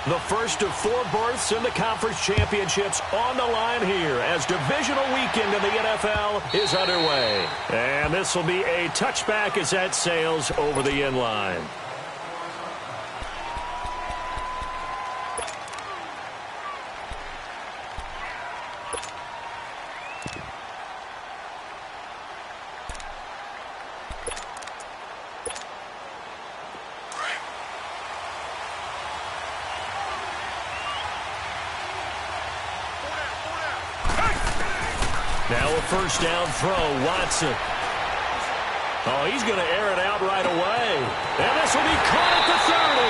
The first of 4 berths in the conference championships on the line here as divisional weekend in the NFL is underway. And this will be a touchback as that sails over the end line. Now a first down throw, Watson. Oh, he's going to air it out right away. And this will be caught at the 30.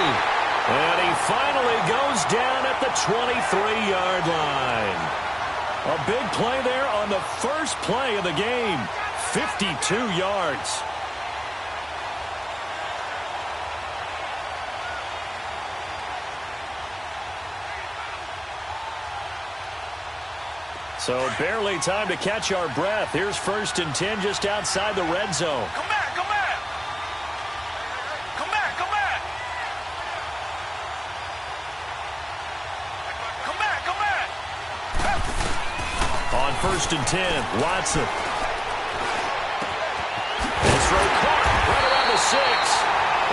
And he finally goes down at the 23-yard line. A big play there on the first play of the game. 52 yards. So barely time to catch our breath. Here's 1st and 10 just outside the red zone. Come back, come back. Come back, come back. Come back, come back. On 1st and 10, Watson. His throw caught right around the 6.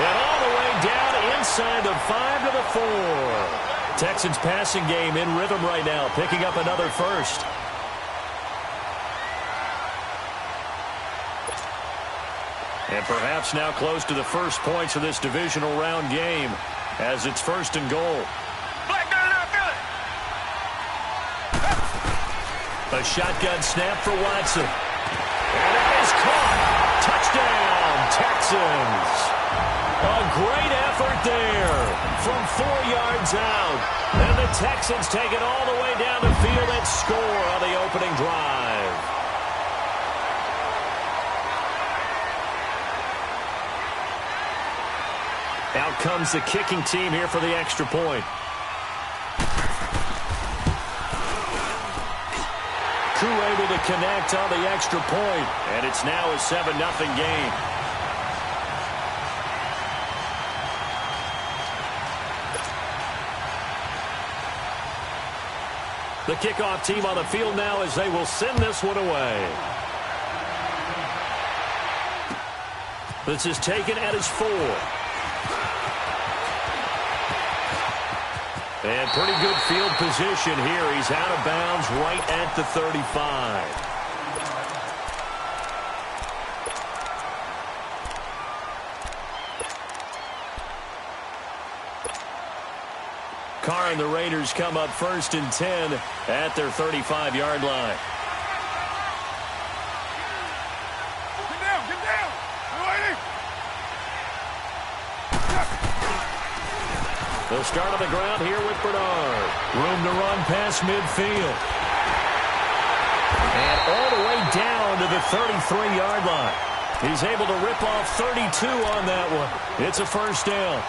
And all the way down inside the 5 to the 4. Texans passing game in rhythm right now, picking up another first. And perhaps now close to the first points of this divisional round game as it's 1st and goal. A shotgun snap for Watson. And it is caught. Touchdown, Texans. A great effort there from 4 yards out. And the Texans take it all the way down the field and score on the opening drive. Out comes the kicking team here for the extra point. Crew able to connect on the extra point, and it's now a 7-0 game. The kickoff team on the field now as they will send this one away. This is taken at his 4. And pretty good field position here. He's out of bounds right at the 35. Carr and the Raiders come up 1st and 10 at their 35-yard line. They'll start on the ground here with Bernard. Room to run past midfield. And all the way down to the 33-yard line. He's able to rip off 32 on that one. It's a first down.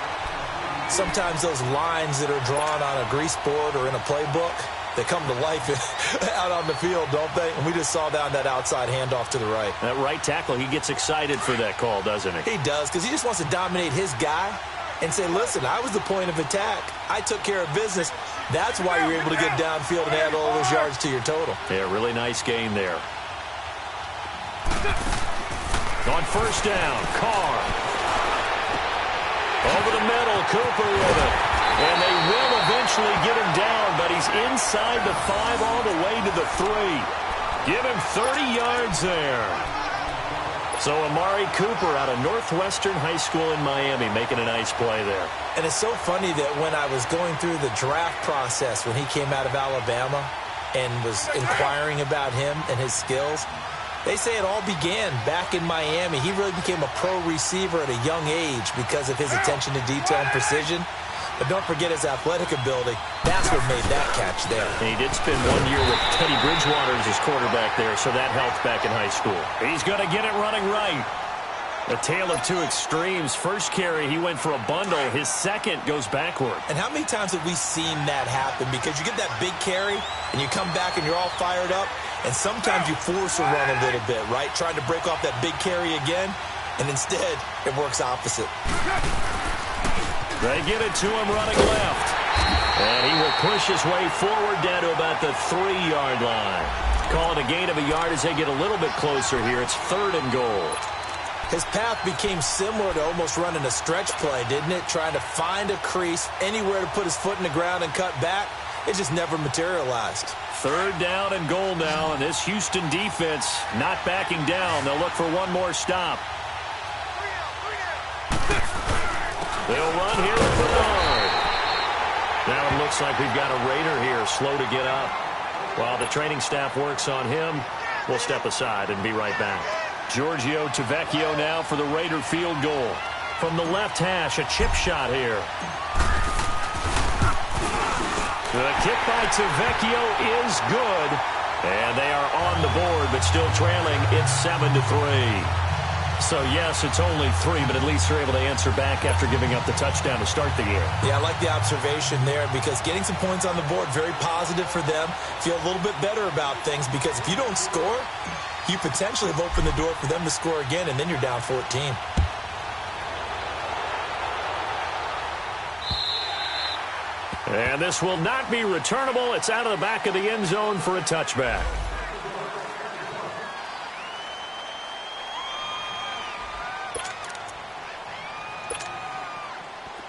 Sometimes those lines that are drawn on a grease board or in a playbook, they come to life out on the field, don't they? And we just saw down that outside handoff to the right. That right tackle, he gets excited for that call, doesn't he? He does, because he just wants to dominate his guy and say, listen, I was the point of attack. I took care of business. That's why you're able to get downfield and add all those yards to your total. Yeah, really nice gain there. On first down, Carr. Over the middle, Cooper with it. And they will eventually get him down, but he's inside the 5 all the way to the 3. Give him 30 yards there. So Amari Cooper out of Northwestern High School in Miami making a nice play there. And it's so funny that when I was going through the draft process when he came out of Alabama and was inquiring about him and his skills, they say it all began back in Miami. He really became a pro receiver at a young age because of his attention to detail and precision. But don't forget his athletic ability. That's what made that catch there. And he did spend 1 year with Teddy Bridgewater as his quarterback there, so that helped back in high school. He's going to get it running right. A tale of two extremes. First carry, he went for a bundle. His second goes backward. And how many times have we seen that happen? Because you get that big carry, and you come back and you're all fired up, and sometimes you force a run a little bit, right? Trying to break off that big carry again, and instead it works opposite. They get it to him running left. And he will push his way forward down to about the 3-yard line. Call it a gain of a yard as they get a little bit closer here. It's 3rd and goal. His path became similar to almost running a stretch play, didn't it? Trying to find a crease, anywhere to put his foot in the ground and cut back. It just never materialized. 3rd down and goal now, and this Houston defense not backing down. They'll look for one more stop. They'll run here with Bernard. Now it looks like we've got a Raider here, slow to get up. While the training staff works on him, we'll step aside and be right back. Giorgio Tavecchio now for the Raider field goal. From the left hash, a chip shot here. The kick by Tavecchio is good. And they are on the board, but still trailing. It's 7-3. So, yes, it's only 3, but at least they're able to answer back after giving up the touchdown to start the year. Yeah, I like the observation there because getting some points on the board, very positive for them. Feel a little bit better about things because if you don't score, you potentially have opened the door for them to score again, and then you're down 14. And this will not be returnable. It's out of the back of the end zone for a touchback.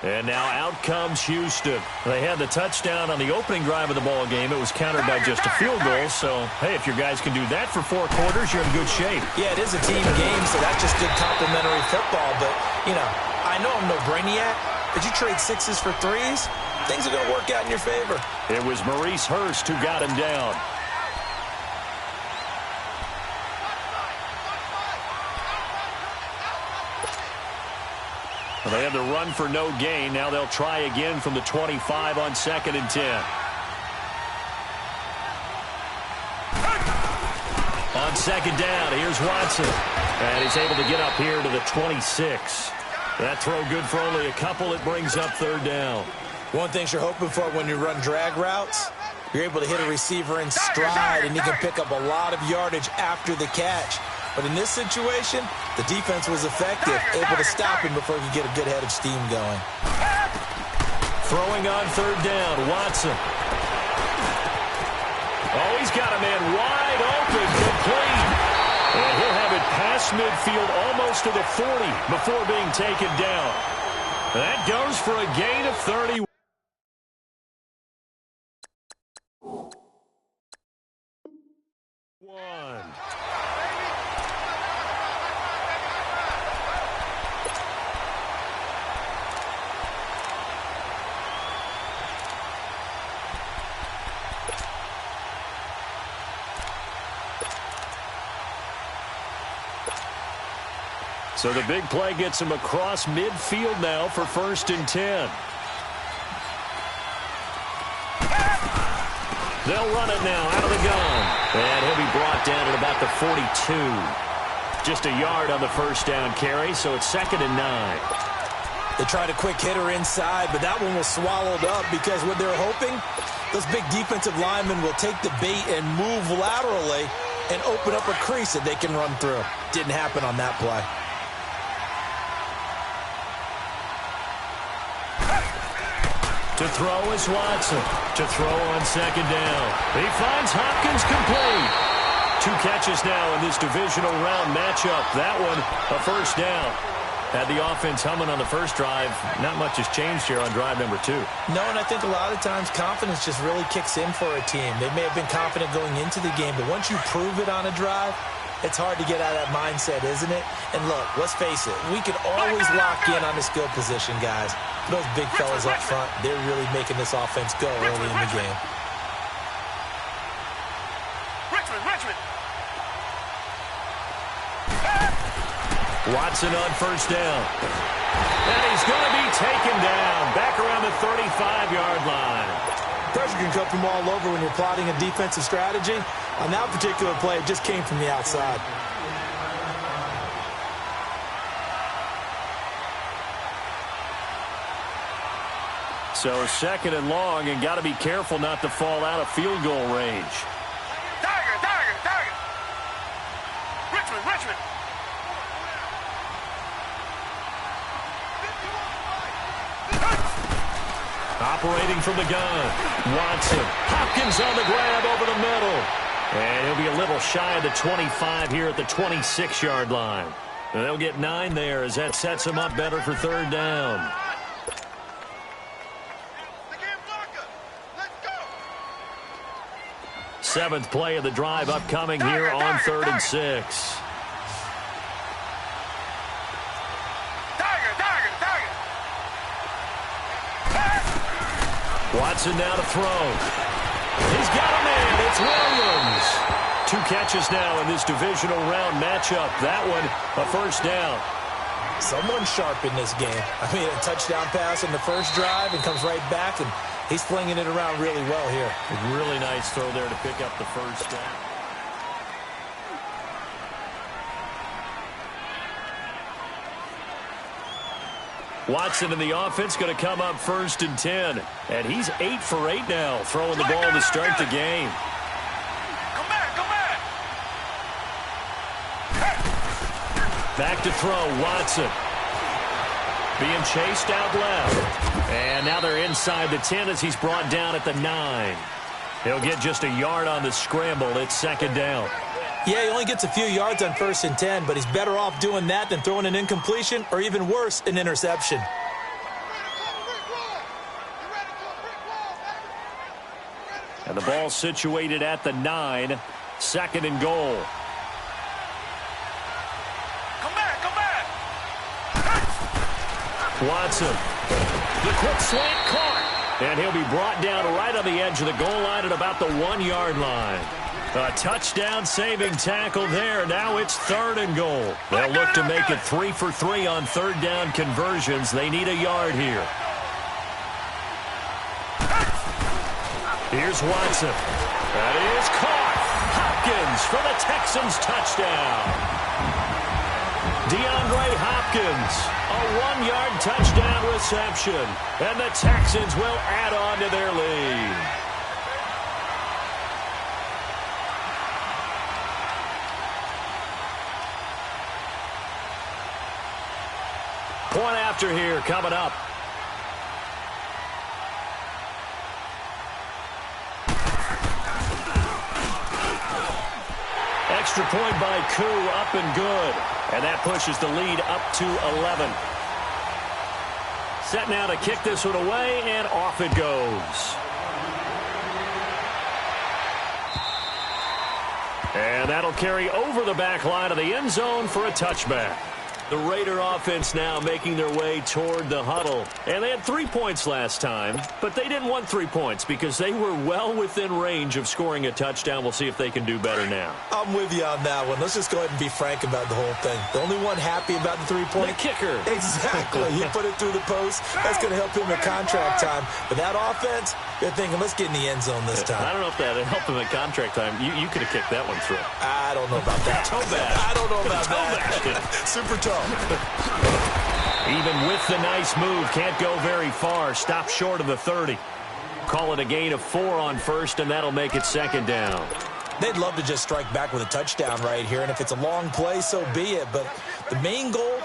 And now out comes Houston. They had the touchdown on the opening drive of the ball game. It was countered by just a field goal. So, hey, if your guys can do that for 4 quarters, you're in good shape. Yeah, it is a team game, so that's just good complimentary football. But, you know, I know I'm no brainiac, but you trade 6s for 3s, things are going to work out in your favor. It was Maurice Hurst who got him down. They had the run for no gain. Now they'll try again from the 25 on 2nd and 10. On 2nd down, here's Watson. And he's able to get up here to the 26. That throw good for only a couple. It brings up 3rd down. One thing you're hoping for when you run drag routes, you're able to hit a receiver in stride, and you can pick up a lot of yardage after the catch. But in this situation, the defense was effective, able to stop him before he could get a good head of steam going. Throwing on 3rd down, Watson. Oh, he's got a man wide open, complete. And he'll have it past midfield almost to the 40 before being taken down. That goes for a gain of 30. So the big play gets him across midfield now for 1st and 10. They'll run it now out of the gun. And he'll be brought down at about the 42. Just a yard on the 1st down carry, so it's 2nd and 9. They tried a quick hitter inside, but that one was swallowed up because what they're hoping, those big defensive linemen will take the bait and move laterally and open up a crease that they can run through. Didn't happen on that play. To throw is Watson. To throw on 2nd down. He finds Hopkins complete. 2 catches now in this divisional round matchup. That one, a 1st down. Had the offense humming on the first drive. Not much has changed here on drive number 2. No, and I think a lot of times confidence just really kicks in for a team. They may have been confident going into the game, but once you prove it on a drive, it's hard to get out of that mindset, isn't it? And look, let's face it, we can always lock in on the skill position, guys. Those big fellas up front, they're really making this offense go early in the game. Richmond. Watson on 1st down. And he's going to be taken down back around the 35-yard line. Pressure can come from all over when you're plotting a defensive strategy. On that particular play, it just came from the outside. So 2nd and long, and got to be careful not to fall out of field goal range. Tiger. Richmond. Operating from the gun. Watson. Hopkins on the grab over the middle. And he'll be a little shy of the 25 here at the 26-yard line. And they'll get 9 there as that sets him up better for third down. Seventh play of the drive upcoming here on 3rd and 6. Watson now to throw. He's got a man. It's Williams. 2 catches now in this divisional round matchup. That one, a first down. Someone's sharp in this game. I mean, a touchdown pass on the first drive and comes right back, and he's flinging it around really well here. A really nice throw there to pick up the first down. Watson in the offense going to come up 1st and 10. And he's 8 for 8 now, throwing the ball to start the game. Come back. Back to throw, Watson. Being chased out left. And now they're inside the 10 as he's brought down at the 9. He'll get just a yard on the scramble. It's 2nd down. Yeah, he only gets a few yards on 1st and 10, but he's better off doing that than throwing an incompletion or even worse, an interception. And the ball situated at the 9. 2nd and goal. Come back. Watson. The quick slant caught. And he'll be brought down right on the edge of the goal line at about the 1-yard line. A touchdown saving tackle there. Now it's 3rd and goal. They'll look to make it 3 for 3 on 3rd down conversions. They need a yard here. Here's Watson. That is caught. Hopkins for the Texans touchdown. DeAndre Hopkins, a 1-yard touchdown reception. And the Texans will add on to their lead. Point after here coming up. Extra point by Koo, up and good. And that pushes the lead up to 11. Set now to kick this one away, and off it goes. And that'll carry over the back line of the end zone for a touchback. The Raider offense now making their way toward the huddle. And they had 3 points last time, but they didn't want 3 points because they were well within range of scoring a touchdown. We'll see if they can do better now. I'm with you on that one. Let's just go ahead and be frank about the whole thing. The only one happy about the 3-point? The kicker. Exactly. He put it through the post. That's going to help him at contract time. But that offense, they're thinking, let's get in the end zone this time. I don't know if that would help him at contract time. You could have kicked that one through. I don't know about that. Toe back. I don't know about that. Super tall. Even with the nice move, can't go very far. Stop short of the 30. Call it a gain of 4 on 1st, and that'll make it 2nd down. They'd love to just strike back with a touchdown right here, and if it's a long play, so be it. But the main goal,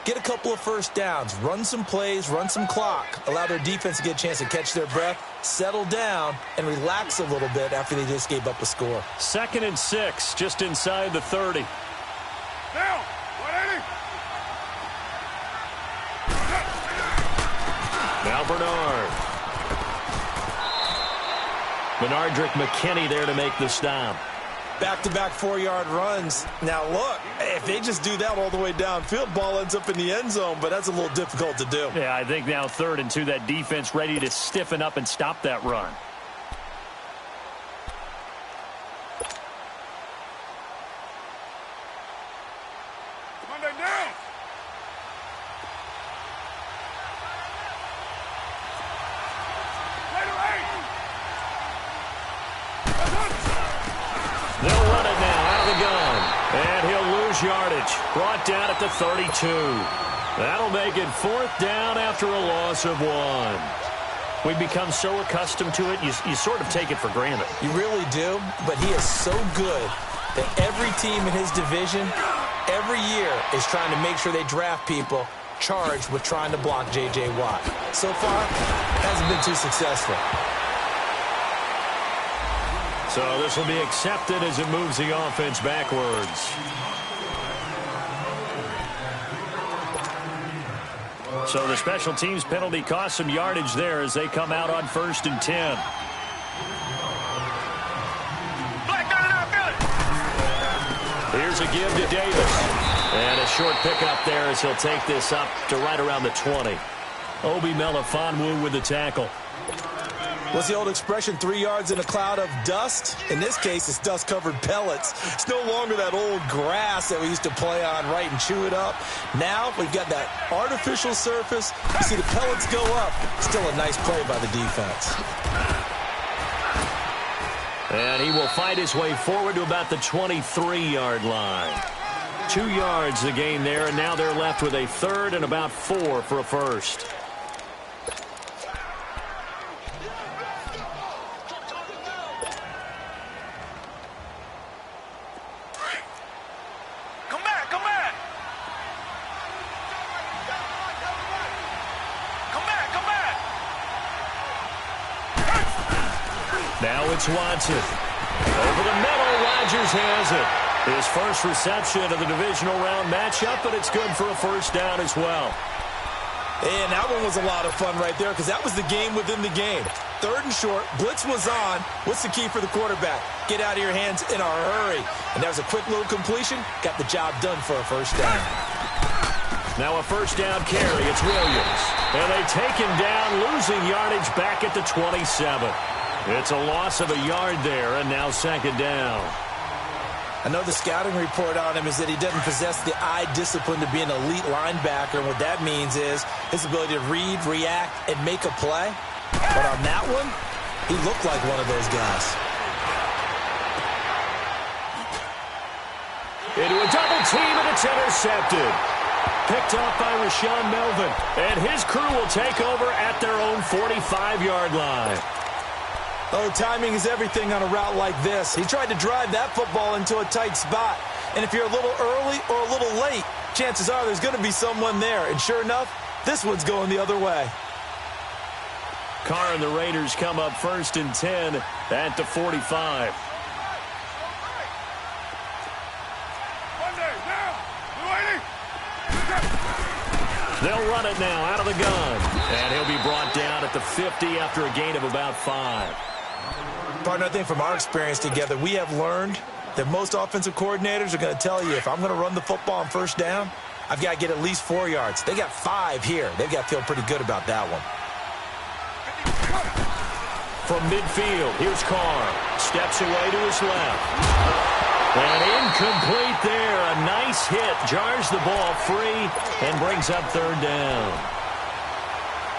get a couple of first downs, run some plays, run some clock, allow their defense to get a chance to catch their breath, settle down, and relax a little bit after they just gave up a score. 2nd and 6, just inside the 30. Down. 180. Now Bernard. Bernardrick McKinney there to make the stop. Back-to-back 4-yard runs. Now, look, if they just do that all the way downfield, ball ends up in the end zone, but that's a little difficult to do. Yeah, I think now 3rd and 2, that defense ready to stiffen up and stop that run. Monday down. They'll run it now out of the gun. And he'll lose yardage. Brought down at the 32. That'll make it 4th down after a loss of 1. We've become so accustomed to it, you sort of take it for granted. You really do, but he is so good that every team in his division, every year, is trying to make sure they draft people charged with trying to block J.J. Watt. So far, hasn't been too successful. So this will be accepted as it moves the offense backwards. So the special teams penalty cost some yardage there as they come out on 1st and 10. Here's a give to Davis. And a short pickup there as he'll take this up to right around the 20. Obi Melifonwu with the tackle. What's the old expression, 3 yards in a cloud of dust? In this case, it's dust-covered pellets. It's no longer that old grass that we used to play on, right, and chew it up. Now we've got that artificial surface. You see the pellets go up. Still a nice play by the defense. And he will fight his way forward to about the 23-yard line. 2 yards the gain there, and now they're left with a 3rd and about 4 for a first. Now it's Watson. Over the middle, Rodgers has it. His first reception of the divisional round matchup, but it's good for a first down as well. And that one was a lot of fun right there because that was the game within the game. 3rd and short, blitz was on. What's the key for the quarterback? Get out of your hands in a hurry. And that was a quick little completion. Got the job done for a first down. Now a first down carry. It's Williams. And they take him down, losing yardage back at the 27. It's a loss of a yard there, and now 2nd down. I know the scouting report on him is that he doesn't possess the eye discipline to be an elite linebacker. And what that means is his ability to read, react, and make a play. But on that one, he looked like one of those guys. Into a double team, and it's intercepted. Picked off by Rashawn Melvin. And his crew will take over at their own 45-yard line. Oh, timing is everything on a route like this. He tried to drive that football into a tight spot. And if you're a little early or a little late, chances are there's going to be someone there. And sure enough, this one's going the other way. Carr and the Raiders come up 1st and 10 at the 45. They'll run it now out of the gun. And he'll be brought down at the 50 after a gain of about 5. Partner, I think from our experience together, we have learned that most offensive coordinators are going to tell you, if I'm going to run the football on 1st down, I've got to get at least 4 yards. They got 5 here. They've got to feel pretty good about that one. From midfield, here's Carr. Steps away to his left. And incomplete there. A nice hit. Jars the ball free and brings up 3rd down.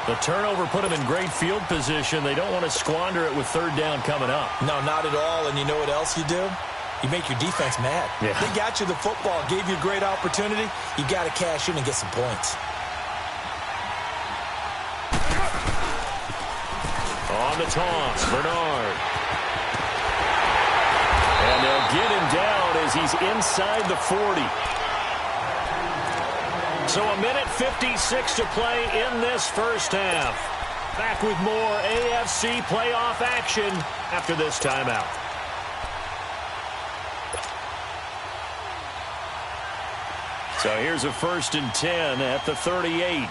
The turnover put him in great field position. They don't want to squander it with 3rd down coming up. No, not at all. And you know what else you do? You make your defense mad. Yeah. They got you the football, gave you a great opportunity. You got to cash in and get some points. On the toss, Bernard. And they'll get him down as he's inside the 40. So a minute 56 to play in this first half. Back with more AFC playoff action after this timeout. So here's a 1st and 10 at the 38.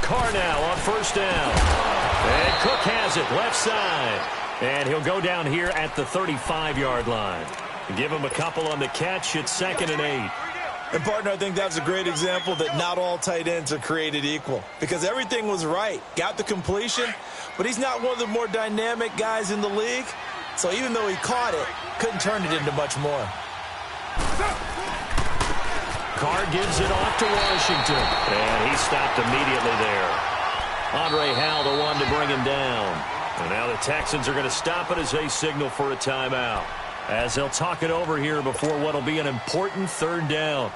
Carr now on 1st down. And Cook has it left side. And he'll go down here at the 35-yard line. Give him a couple on the catch. It's 2nd and 8. And, partner, I think that's a great example that not all tight ends are created equal. Because everything was right. Got the completion, but he's not one of the more dynamic guys in the league. So even though he caught it, couldn't turn it into much more. Carr gives it off to Washington. And he stopped immediately there. Andre Howell, the one to bring him down. And now the Texans are going to stop it as they signal for a timeout. As they'll talk it over here before what will be an important 3rd down.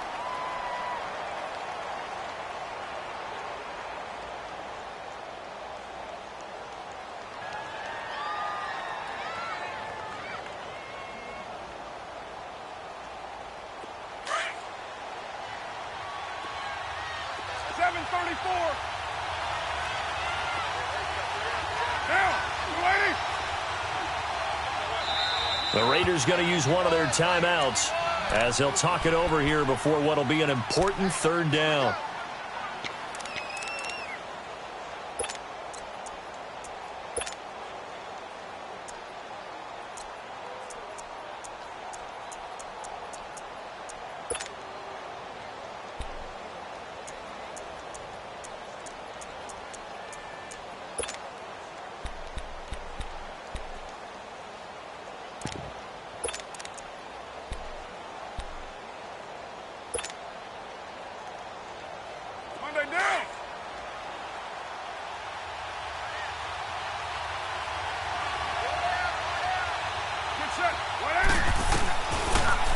24. Now, you ready? The Raiders going to use one of their timeouts as they'll talk it over here before what will be an important third down.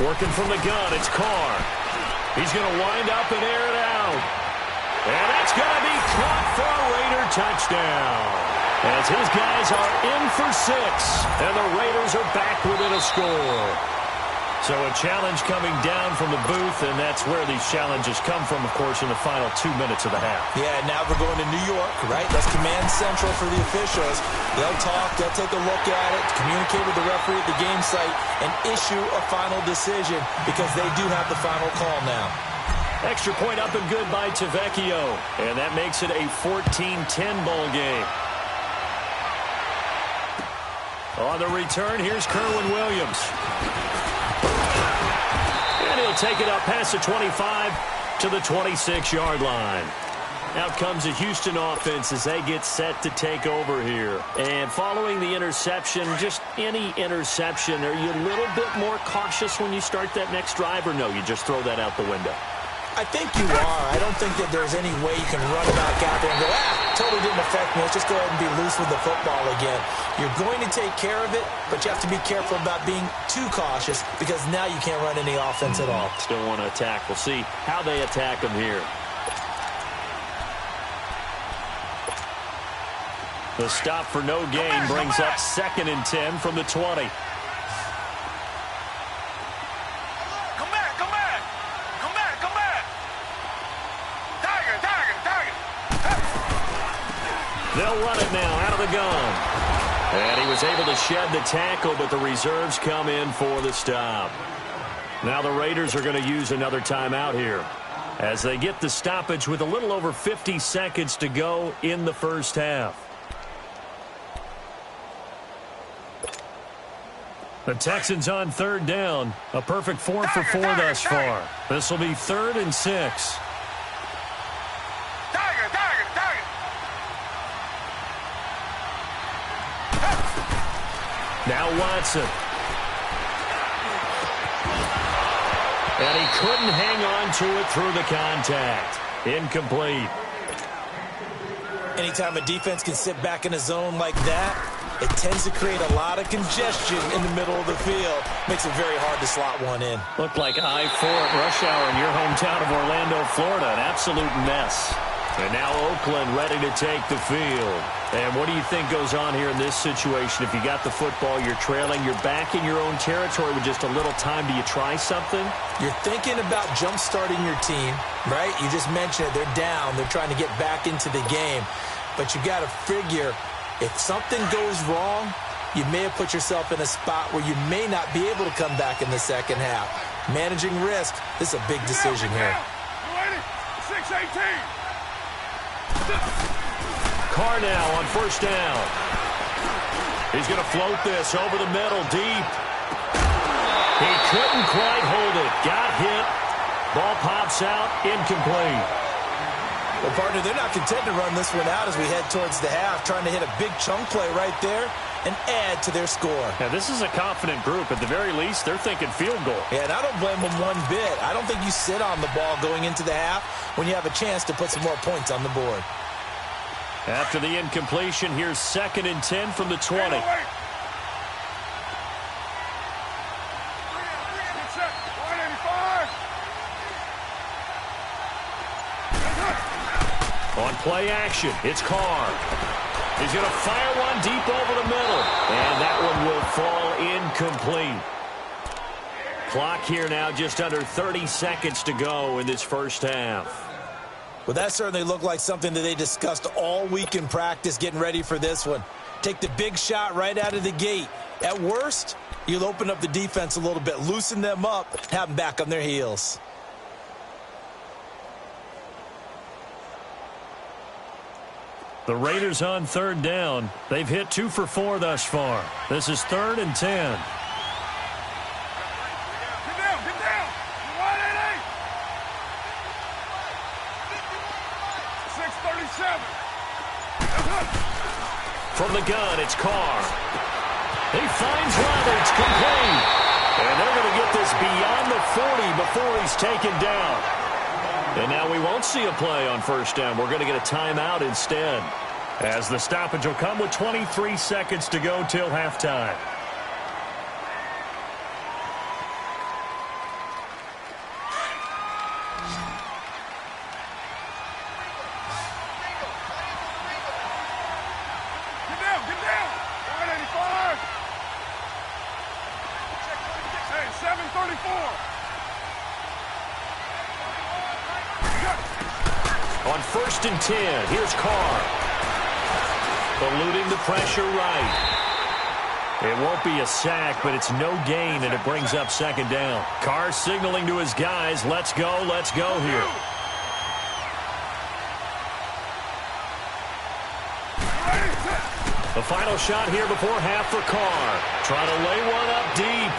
Working from the gun, it's Carr. He's going to wind up and air it out. And that's going to be caught for a Raider touchdown. As his guys are in for 6, and the Raiders are back within a score. So a challenge coming down from the booth, and that's where these challenges come from, of course, in the final 2 minutes of the half. Yeah, now we're going to New York, right? That's command central for the officials. They'll talk, they'll take a look at it, communicate with the referee at the game site, and issue a final decision because they do have the final call now. Extra point up and good by Tavecchio, and that makes it a 14-10 ball game. On the return, here's Kerwin Williams. And he'll take it up past the 25 to the 26-yard line. Out comes the Houston offense as they get set to take over here. And following the interception, just any interception, are you a little bit more cautious when you start that next drive, or no, you just throw that out the window? I think you are. I don't think that there's any way you can run back out there and go, totally didn't affect me. Let's just go ahead and be loose with the football again. You're going to take care of it, but you have to be careful about being too cautious because now you can't run any offense at all. Still want to attack. We'll see how they attack them here. The stop for no gain brings up 2nd and 10 from the 20. They'll run it now out of the gun. And he was able to shed the tackle, but the reserves come in for the stop. Now the Raiders are going to use another timeout here as they get the stoppage with a little over 50 seconds to go in the first half. The Texans on 3rd down. A perfect 4 for 4 thus far. This will be 3rd and 6. Now Watson. And he couldn't hang on to it through the contact. Incomplete. Anytime a defense can sit back in a zone like that, it tends to create a lot of congestion in the middle of the field. Makes it very hard to slot one in. Looked like I-4 at rush hour in your hometown of Orlando, Florida. An absolute mess. And now Oakland ready to take the field. And what do you think goes on here in this situation? If you got the football, you're trailing, you're back in your own territory with just a little time. Do you try something? You're thinking about jump-starting your team, right? You just mentioned it. They're down. They're trying to get back into the game. But you got to figure, if something goes wrong, you may have put yourself in a spot where you may not be able to come back in the second half. Managing risk, this is a big decision here. 6-18. Carr now on 1st down. He's going to float this over the middle deep. He couldn't quite hold it. Got hit. Ball pops out. Incomplete. Well, partner, they're not content to run this one out as we head towards the half, trying to hit a big chunk play right there and add to their score. Now, this is a confident group. At the very least, they're thinking field goal. Yeah, and I don't blame them one bit. I don't think you sit on the ball going into the half when you have a chance to put some more points on the board. After the incompletion, here's 2nd and 10 from the 20. On play action, it's Carr. He's going to fire one deep over the middle. And that one will fall incomplete. Clock here now just under 30 seconds to go in this first half. Well, that certainly looked like something that they discussed all week in practice getting ready for this one. Take the big shot right out of the gate. At worst, you'll open up the defense a little bit, loosen them up, have them back on their heels. The Raiders on third down. They've hit 2 for 4 thus far. This is 3rd and 10. Get down, get down. Wide 6:37. From the gun, it's Carr. He finds Roberts, complete. And they're going to get this beyond the 40 before he's taken down. And now we won't see a play on first down. We're going to get a timeout instead, as the stoppage will come with 23 seconds to go till halftime. Get down. 185. Hey, 7:34. On 1st and 10, here's Carr. Eluding the pressure right. It won't be a sack, but it's no gain, and it brings up 2nd down. Carr signaling to his guys, let's go here. The final shot here before half for Carr. Trying to lay one up deep.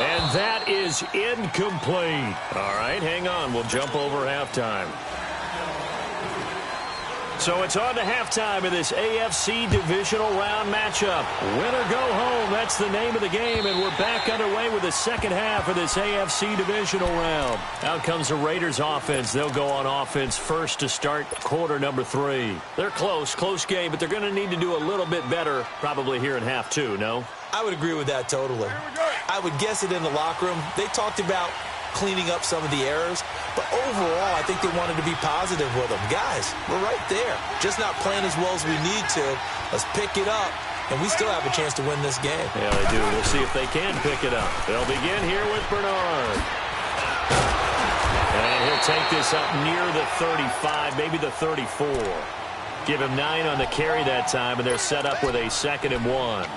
And that is incomplete. All right, hang on. We'll jump over halftime. So it's on to halftime of this AFC divisional round matchup. Win or go home, that's the name of the game, and we're back underway with the second half of this AFC divisional round. Out comes the Raiders offense. They'll go on offense first to start quarter number 3. They're close game, but they're going to need to do a little bit better probably here in half 2, no? I would agree with that totally. I would guess it in the locker room. They talked about cleaning up some of the errors, but overall, I think they wanted to be positive with them. Guys, we're right there. Just not playing as well as we need to. Let's pick it up, and we still have a chance to win this game. Yeah, they do. We'll see if they can pick it up. They'll begin here with Bernard. And he'll take this up near the 35, maybe the 34. Give him 9 on the carry that time, and they're set up with a 2nd and 1.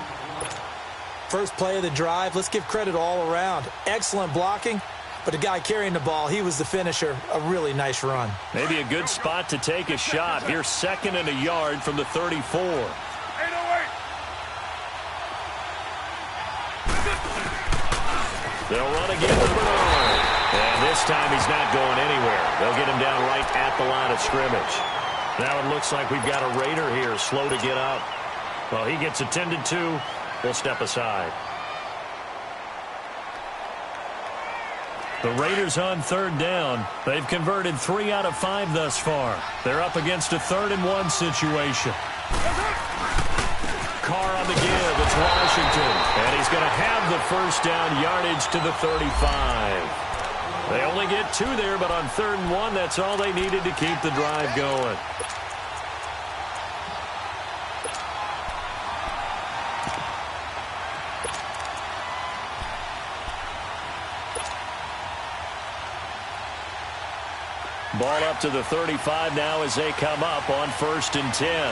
First play of the drive, let's give credit all around. Excellent blocking, but the guy carrying the ball, he was the finisher. A really nice run. Maybe a good spot to take a shot. Here's 2nd and a yard from the 34. 808. They'll run again with Bernard. And this time he's not going anywhere. They'll get him down right at the line of scrimmage. Now it looks like we've got a Raider here slow to get up. Well, he gets attended to. We'll step aside. The Raiders on 3rd down. They've converted 3 out of 5 thus far. They're up against a 3rd and 1 situation. Carr on the give. It's Washington. And he's going to have the first down yardage to the 35. They only get 2 there, but on 3rd and 1, that's all they needed to keep the drive going. Ball up to the 35 now as they come up on 1st and 10. 808.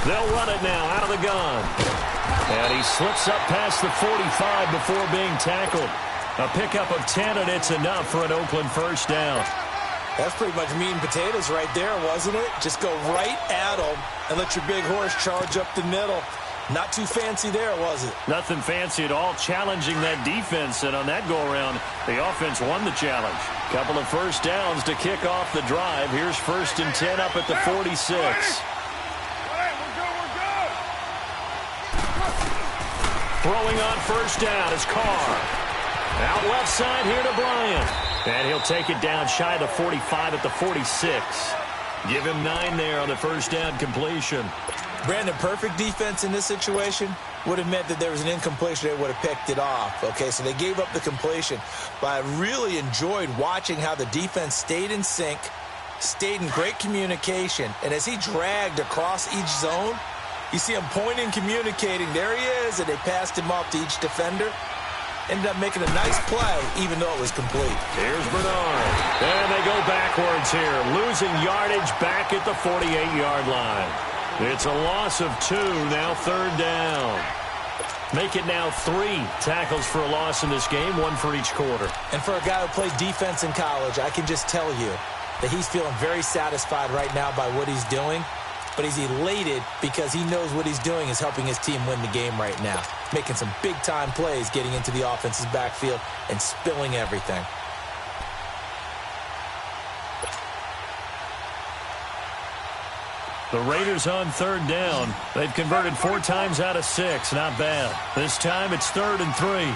They'll run it now out of the gun. And he slips up past the 45 before being tackled. A pickup of 10, and it's enough for an Oakland first down. That's pretty much meat and potatoes right there, wasn't it? Just go right at them and let your big horse charge up the middle. Not too fancy there, was it? Nothing fancy at all, challenging that defense, and on that go-around, the offense won the challenge. Couple of first downs to kick off the drive. Here's 1st and 10 up at the 46. We're good. Throwing on first down is Carr. Out left side here to Bryant. And he'll take it down shy of the 45 at the 46. Give him 9 there on the first down completion. Brandon, perfect defense in this situation would have meant that there was an incompletion. They would have picked it off. Okay, so they gave up the completion. But I really enjoyed watching how the defense stayed in sync, stayed in great communication. And as he dragged across each zone, you see him pointing, communicating. There he is, and they passed him off to each defender. Ended up making a nice play, even though it was complete. Here's Bernard. And they go backwards here, losing yardage back at the 48-yard line. It's a loss of 2, now third down. Make it now 3 tackles for a loss in this game, 1 for each quarter. And for a guy who played defense in college, I can just tell you that he's feeling very satisfied right now by what he's doing. But he's elated because he knows what he's doing is helping his team win the game right now. Making some big-time plays, getting into the offense's backfield and spilling everything. The Raiders on third down. They've converted 4 times out of 6. Not bad. This time it's 3rd and 3.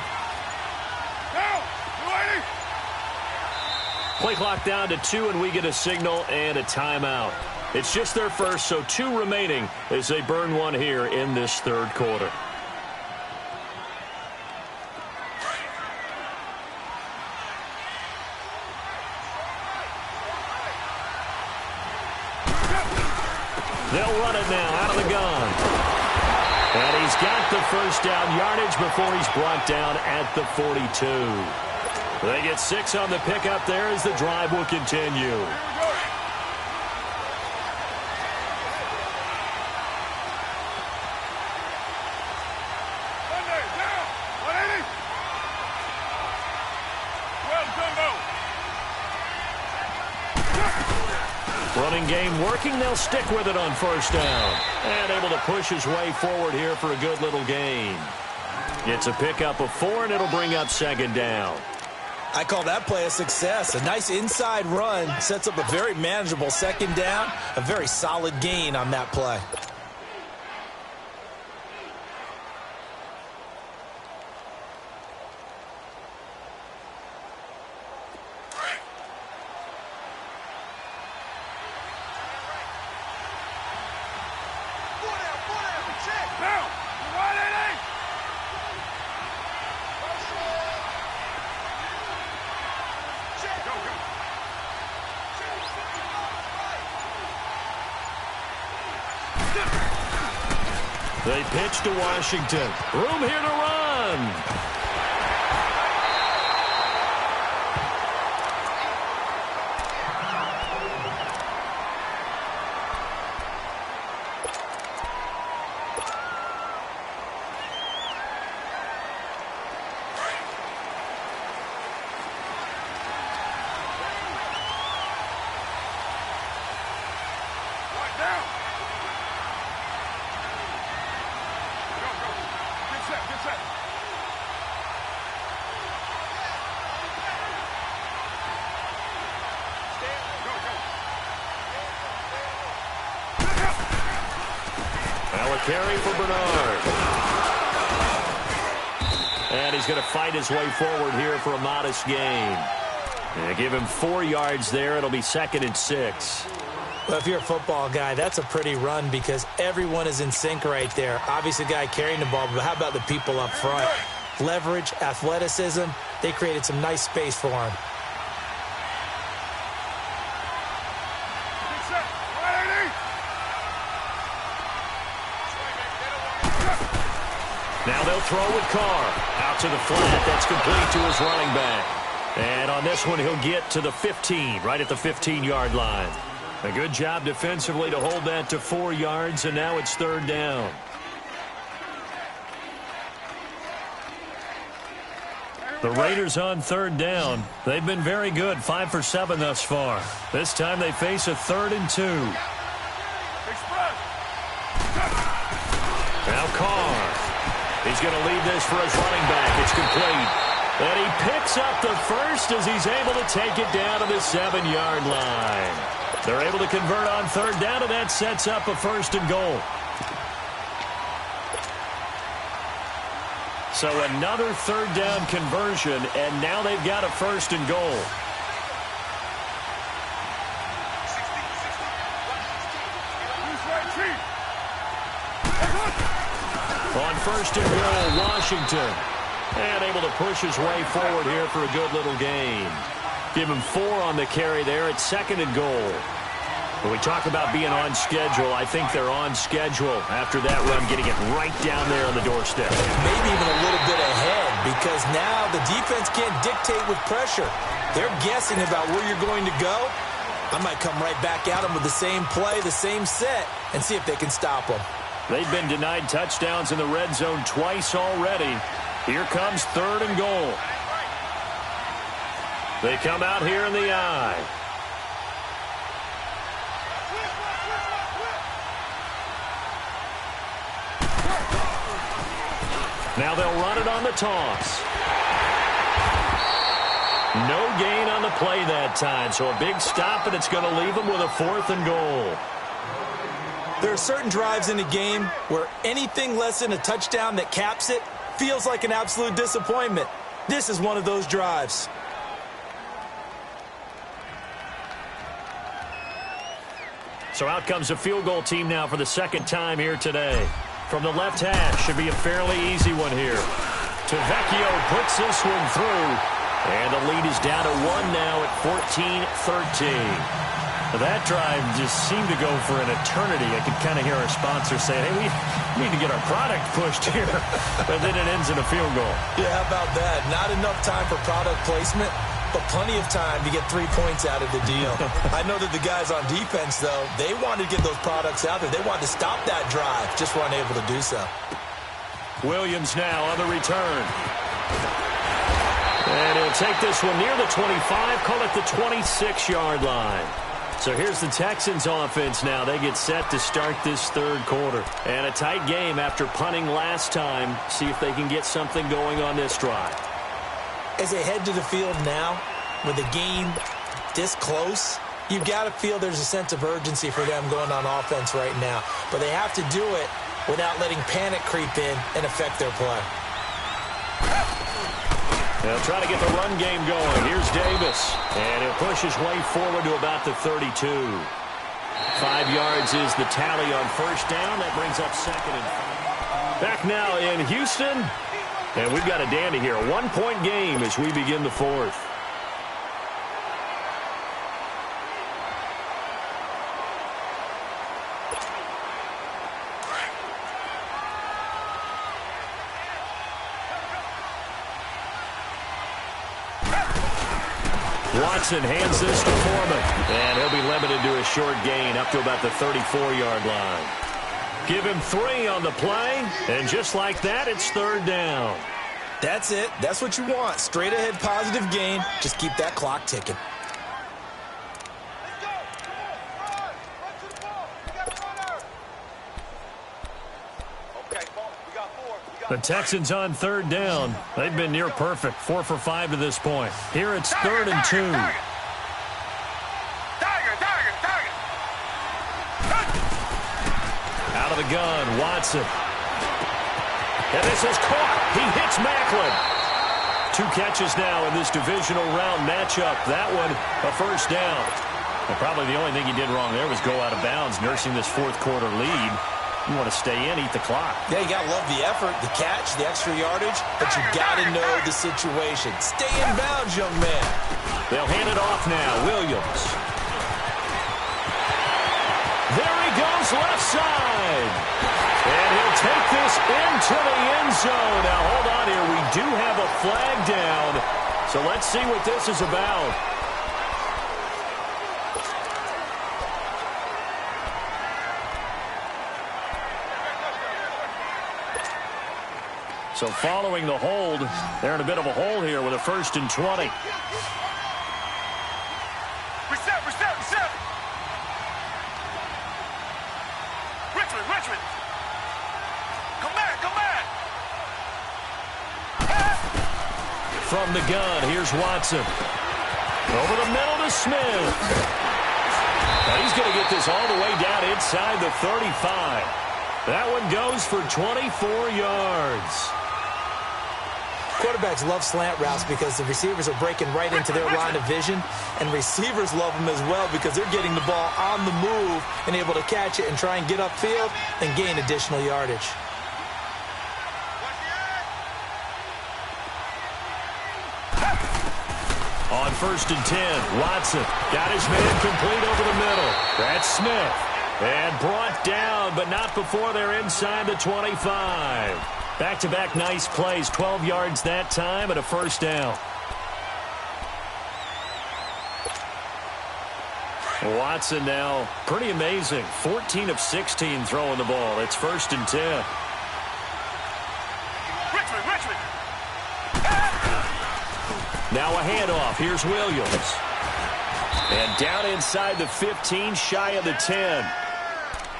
Play clock down to 2, and we get a signal and a timeout. It's just their first, so 2 remaining as they burn 1 here in this third quarter. They'll run it now out of the gun. And he's got the first down yardage before he's brought down at the 42. They get 6 on the pickup there as the drive will continue. Running game working. They'll stick with it on first down. And able to push his way forward here for a good little gain. It's a pickup of 4, and it'll bring up 2nd down. I call that play a success. A nice inside run sets up a very manageable 2nd down. A very solid gain on that play. They pitch to Washington. Room here to run. Carry for Bernard. And he's going to fight his way forward here for a modest gain. Give him 4 yards there. It'll be 2nd and 6. Well, if you're a football guy, that's a pretty run because everyone is in sync right there. Obviously, the guy carrying the ball, but how about the people up front? Leverage, athleticism, they created some nice space for him. Now they'll throw with Carr. Out to the flat. That's complete to his running back. And on this one, he'll get to the 15, right at the 15-yard line. A good job defensively to hold that to 4 yards, and now it's 3rd down. The Raiders on 3rd down. They've been very good, 5 for 7 thus far. This time they face a 3rd and 2. Now Carr. He's going to leave this for his running back. It's complete. And he picks up the first as he's able to take it down to the 7-yard line. They're able to convert on 3rd down, and that sets up a 1st and goal. So another 3rd down conversion, and now they've got a 1st and goal. On 1st and goal, Washington. And able to push his way forward here for a good little gain. Give him 4 on the carry there at 2nd and goal. When we talk about being on schedule, I think they're on schedule after that run, getting it right down there on the doorstep. Maybe even a little bit ahead because now the defense can't dictate with pressure. They're guessing about where you're going to go. I might come right back at them with the same play, the same set, and see if they can stop them. They've been denied touchdowns in the red zone twice already. Here comes 3rd and goal. They come out here in the I. Now they'll run it on the toss. No gain on the play that time, so a big stop, and it's going to leave them with a 4th and goal. There are certain drives in a game where anything less than a touchdown that caps it feels like an absolute disappointment. This is one of those drives. So out comes a field goal team now for the 2nd time here today. From the left hash, should be a fairly easy one here. Tavecchio puts this one through. And the lead is down to 1 now at 14-13. That drive just seemed to go for an eternity. I could kind of hear our sponsor saying, hey, we need to get our product pushed here. But then it ends in a field goal. Yeah, how about that? Not enough time for product placement, but plenty of time to get 3 points out of the deal. I know that the guys on defense, though, they wanted to get those products out there. They wanted to stop that drive, just weren't able to do so. Williams now on the return. And he'll take this one near the 25, call it the 26-yard line. So here's the Texans offense now. They get set to start this 3rd quarter. And a tight game after punting last time. See if they can get something going on this drive. As they head to the field now, with the game this close, you've got to feel there's a sense of urgency for them going on offense right now. But they have to do it without letting panic creep in and affect their play. They'll try to get the run game going. Here's Davis. And he'll push his way forward to about the 32. 5 yards is the tally on 1st down. That brings up 2nd and 5. Back now in Houston. And we've got a dandy here. A 1-point game as we begin the 4th. Watson hands this to Foreman. And he'll be limited to a short gain up to about the 34-yard line. Give him 3 on the play. And just like that, it's 3rd down. That's it. That's what you want. Straight ahead positive gain. Just keep that clock ticking. The Texans on 3rd down. They've been near perfect. 4 for 5 to this point. Here it's 3rd and 2. Out of the gun, Watson. And this is caught. He hits Macklin. 2 catches now in this divisional round matchup. That one, a 1st down. And probably the only thing he did wrong there was go out of bounds, nursing this 4th quarter lead. You want to stay in, eat the clock. Yeah, you got to love the effort, the catch, the extra yardage, but you got to know the situation. Stay in bounds, young man. They'll hand it off now. Williams. There he goes, left side. And he'll take this into the end zone. Now, hold on here. We do have a flag down. So let's see what this is about. So following the hold, they're in a bit of a hole here with a 1st and 20. Reset. Richmond. Come back. From the gun, here's Watson. Over the middle to Smith. Now he's going to get this all the way down inside the 35. That one goes for 24 yards. Quarterbacks love slant routes because the receivers are breaking right into their line of vision, and receivers love them as well because they're getting the ball on the move and able to catch it and try and get upfield and gain additional yardage. On 1st and 10, Watson got his man complete over the middle. That's Smith. And brought down, but not before they're inside the 25. Back-to-back nice plays, 12 yards that time and a first down. Watson now, pretty amazing. 14 of 16 throwing the ball. It's 1st and 10. Richmond. Now a handoff. Here's Williams. And down inside the 15, shy of the 10.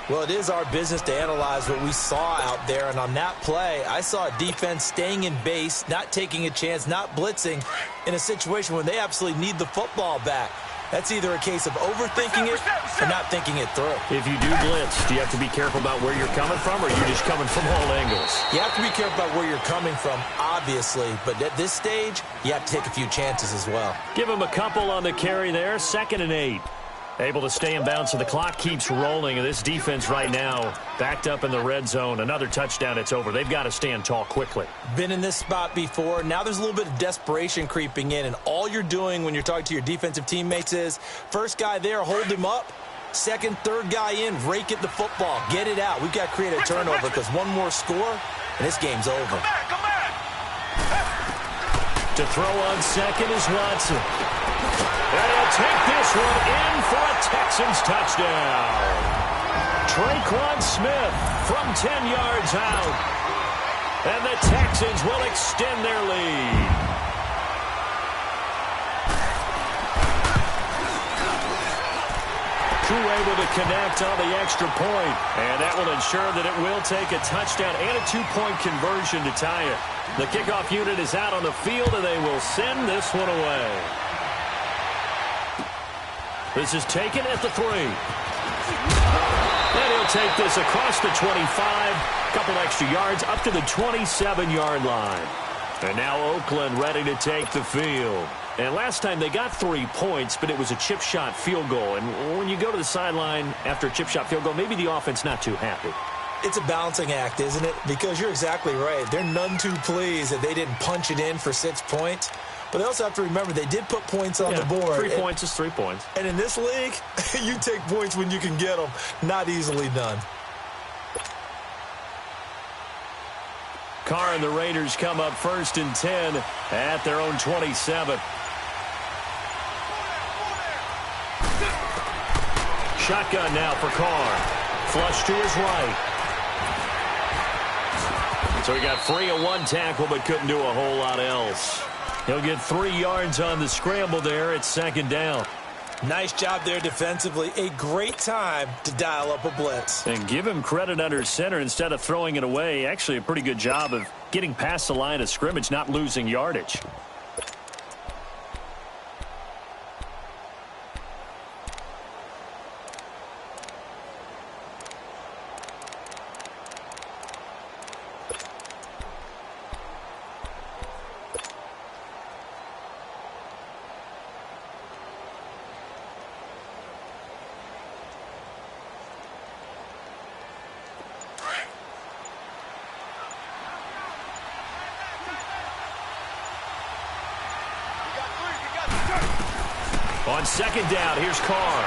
Well, it is our business to analyze what we saw out there, and on that play, I saw a defense staying in base, not taking a chance, not blitzing in a situation when they absolutely need the football back. That's either a case of overthinking it or not thinking it through. If you do blitz, do you have to be careful about where you're coming from, or are you just coming from all angles? You have to be careful about where you're coming from, obviously, but at this stage, you have to take a few chances as well. Give him a couple on the carry there, 2nd and 8. Able to stay in bounds, so the clock keeps rolling. And this defense right now backed up in the red zone. Another touchdown, it's over. They've got to stand tall quickly. Been in this spot before. Now there's a little bit of desperation creeping in, and all you're doing when you're talking to your defensive teammates is first guy there, hold him up. Second, third guy in, rake at the football. Get it out. We've got to create a turnover because one more score, and this game's over. Come back. To throw on second is Watson. And he'll take this one in for a Texans touchdown. Traquan Smith from 10 yards out. And the Texans will extend their lead. Crew able to connect on the extra point. And that will ensure that it will take a touchdown and a 2-point conversion to tie it. The kickoff unit is out on the field, and they will send this one away. This is taken at the 3. And he'll take this across the 25. Couple extra yards up to the 27-yard line. And now Oakland ready to take the field. And last time they got 3 points, but it was a chip shot field goal. And when you go to the sideline after a chip shot field goal, maybe the offense not too happy. It's a balancing act, isn't it? Because you're exactly right. They're none too pleased that they didn't punch it in for 6 points. But they also have to remember they did put points on the board. 3 points is 3 points. And in this league, you take points when you can get them. Not easily done. Carr and the Raiders come up 1st and 10 at their own 27. Shotgun now for Carr. Flush to his right. So he got free of 1 tackle but couldn't do a whole lot else. He'll get 3 yards on the scramble there. It's 2nd down. Nice job there defensively. A great time to dial up a blitz. And give him credit under center instead of throwing it away. Actually a pretty good job of getting past the line of scrimmage, not losing yardage. On 2nd down, here's Carr.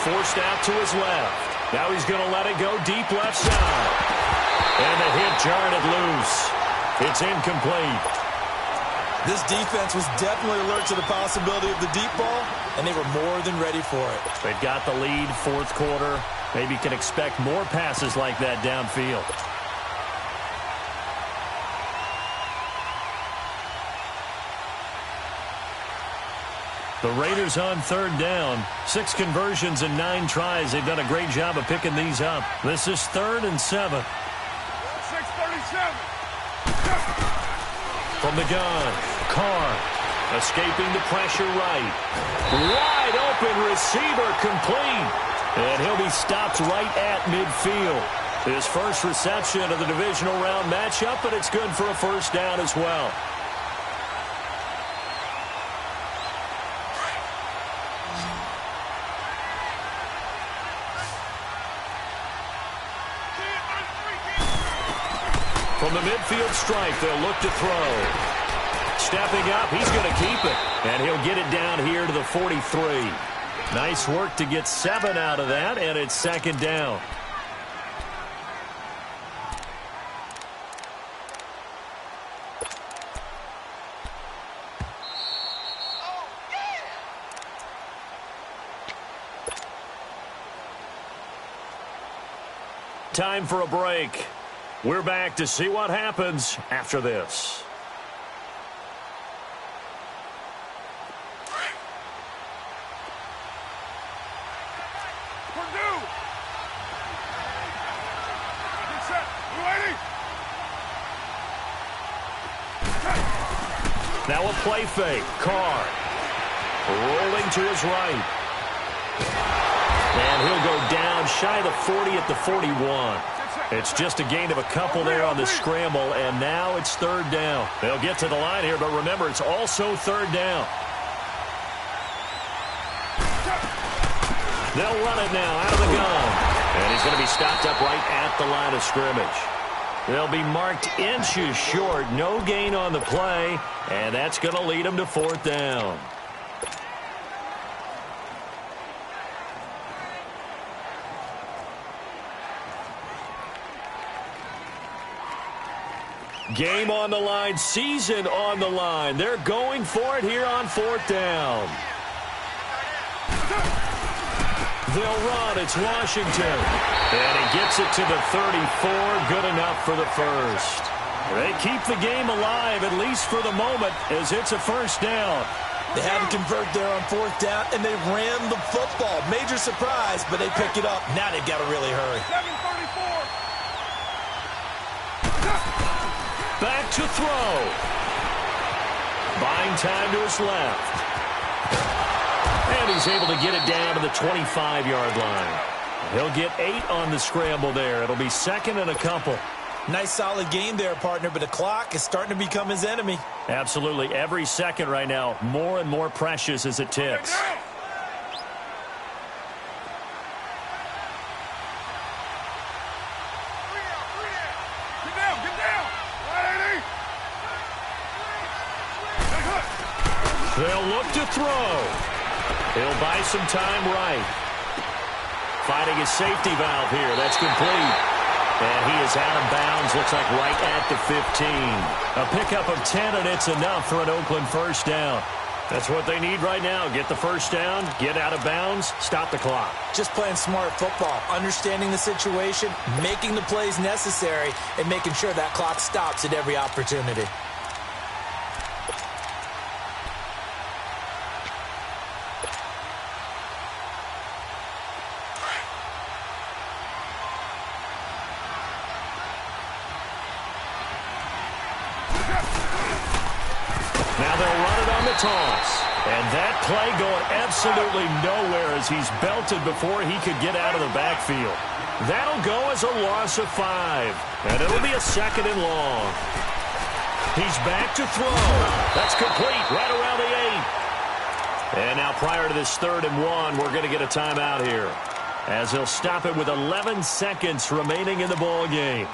Forced out to his left. Now he's going to let it go deep left side. And the hit jarred it loose. It's incomplete. This defense was definitely alert to the possibility of the deep ball, and they were more than ready for it. They've got the lead, 4th quarter. Maybe can expect more passes like that downfield. The Raiders on 3rd down. 6 conversions and 9 tries. They've done a great job of picking these up. This is 3rd and 7. 6:37. From the gun, Carr escaping the pressure right. Wide open receiver complete. And he'll be stopped right at midfield. His first reception of the divisional round matchup, but it's good for a first down as well. From the midfield stripe, they'll look to throw. Stepping up, he's going to keep it. And he'll get it down here to the 43. Nice work to get 7 out of that, and it's 2nd down. Time for a break. We're back to see what happens after this. Now a play fake. Carr rolling to his right. And he'll go down shy of the 40 at the 41. It's just a gain of a couple there on the scramble, and now it's third down. They'll get to the line here, but remember, it's also third down. They'll run it now out of the gun. And he's going to be stopped up right at the line of scrimmage. They'll be marked inches short. No gain on the play, and that's going to lead them to fourth down. Game on the line, season on the line. They're going for it here on fourth down. They'll run. It's Washington. And he gets it to the 34. Good enough for the first. They keep the game alive, at least for the moment, as it's a first down. They had to convert there on fourth down, and they ran the football. Major surprise, but they pick it up. Now they've got to really hurry. 7:34. Back to throw. Buying time to his left. And he's able to get it down to the 25-yard line. He'll get 8 on the scramble there. It'll be second and a couple. Nice solid game there, partner, but the clock is starting to become his enemy. Absolutely. Every second right now, more and more precious as it ticks. They'll look to throw. He'll buy some time right. Finding his safety valve here. That's complete. And he is out of bounds. Looks like right at the 15. A pickup of 10, and it's enough for an Oakland first down. That's what they need right now. Get the first down, get out of bounds, stop the clock. Just playing smart football, understanding the situation, making the plays necessary, and making sure that clock stops at every opportunity. Toss. And that play going absolutely nowhere as he's belted before he could get out of the backfield. That'll go as a loss of 5. And it'll be a second and long. He's back to throw. That's complete right around the 8. And now prior to this 3rd and 1, we're going to get a timeout here, as he'll stop it with 11 seconds remaining in the ball game.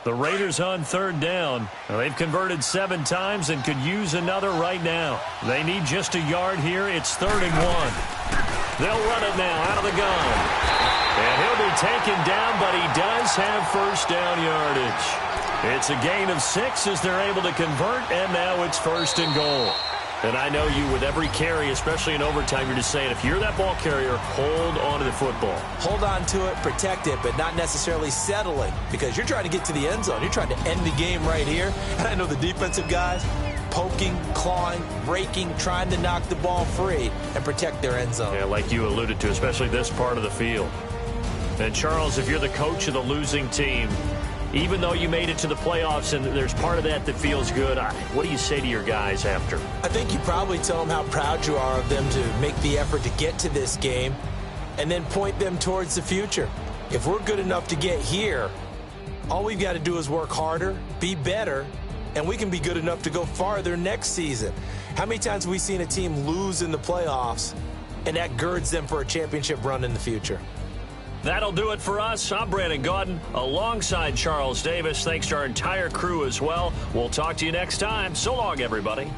The Raiders on 3rd down. They've converted 7 times and could use another right now. They need just a yard here. It's 3rd and 1. They'll run it now out of the gun. And he'll be taken down, but he does have first down yardage. It's a gain of 6 as they're able to convert, and now it's 1st and goal. And I know you, with every carry, especially in overtime, you're just saying, if you're that ball carrier, hold on to the football. Hold on to it, protect it, but not necessarily settle it, because you're trying to get to the end zone. You're trying to end the game right here. And I know the defensive guys poking, clawing, raking, trying to knock the ball free and protect their end zone. Yeah, like you alluded to, especially this part of the field. And, Charles, if you're the coach of the losing team, even though you made it to the playoffs and there's part of that that feels good, what do you say to your guys after? I think you probably tell them how proud you are of them to make the effort to get to this game and then point them towards the future. If we're good enough to get here, all we've got to do is work harder, be better, and we can be good enough to go farther next season. How many times have we seen a team lose in the playoffs, and that girds them for a championship run in the future? That'll do it for us. I'm Brandon Gaudin alongside Charles Davis. Thanks to our entire crew as well. We'll talk to you next time. So long, everybody.